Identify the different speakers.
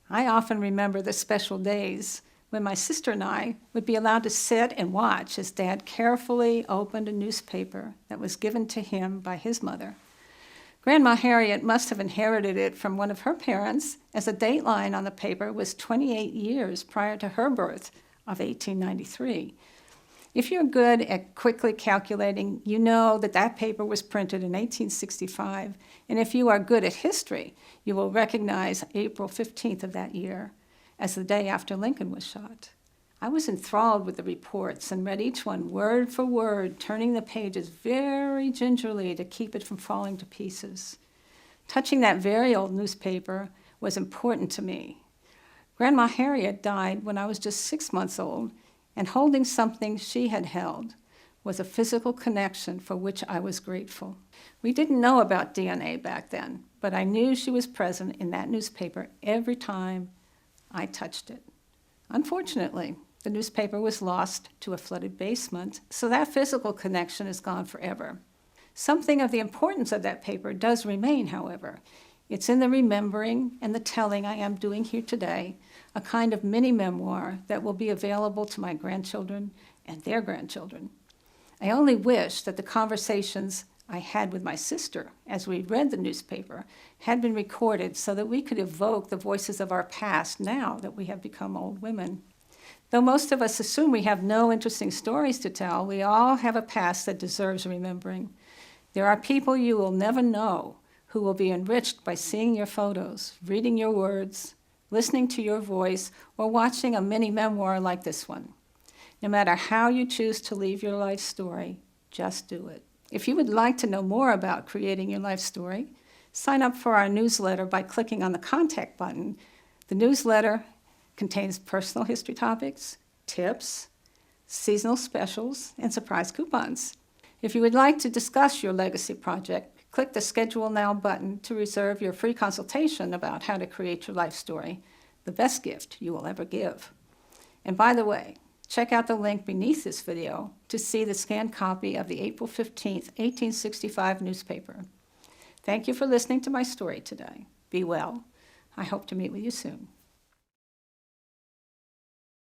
Speaker 1: I often remember the special days when my sister and I would be allowed to sit and watch as Dad carefully opened a newspaper that was given to him by his mother. Grandma Harriet must have inherited it from one of her parents, as the dateline on the paper was 28 years prior to her birth of 1893. If you're good at quickly calculating, you know that that paper was printed in 1865, and if you are good at history, you will recognize April 15th of that year as the day after Lincoln was shot. I was enthralled with the reports and read each one word for word, turning the pages very gingerly to keep it from falling to pieces. Touching that very old newspaper was important to me. Grandma Harriet died when I was just 6 months old, and holding something she had held was a physical connection for which I was grateful. We didn't know about DNA back then, but I knew she was present in that newspaper every time I touched it. Unfortunately, the newspaper was lost to a flooded basement, so that physical connection is gone forever. Something of the importance of that paper does remain, however. It's in the remembering and the telling I am doing here today, a kind of mini-memoir that will be available to my grandchildren and their grandchildren. I only wish that the conversations I had with my sister as we read the newspaper had been recorded so that we could evoke the voices of our past now that we have become old women. Though most of us assume we have no interesting stories to tell, we all have a past that deserves remembering. There are people you will never know who will be enriched by seeing your photos, reading your words, listening to your voice, or watching a mini-memoir like this one. No matter how you choose to leave your life story, just do it. If you would like to know more about creating your life story, sign up for our newsletter by clicking on the contact button. The newsletter contains personal history topics, tips, seasonal specials, and surprise coupons. If you would like to discuss your legacy project, click the Schedule Now button to reserve your free consultation about how to create your life story, the best gift you will ever give. And by the way, check out the link beneath this video to see the scanned copy of the April 15th, 1865 newspaper. Thank you for listening to my story today. Be well. I hope to meet with you soon.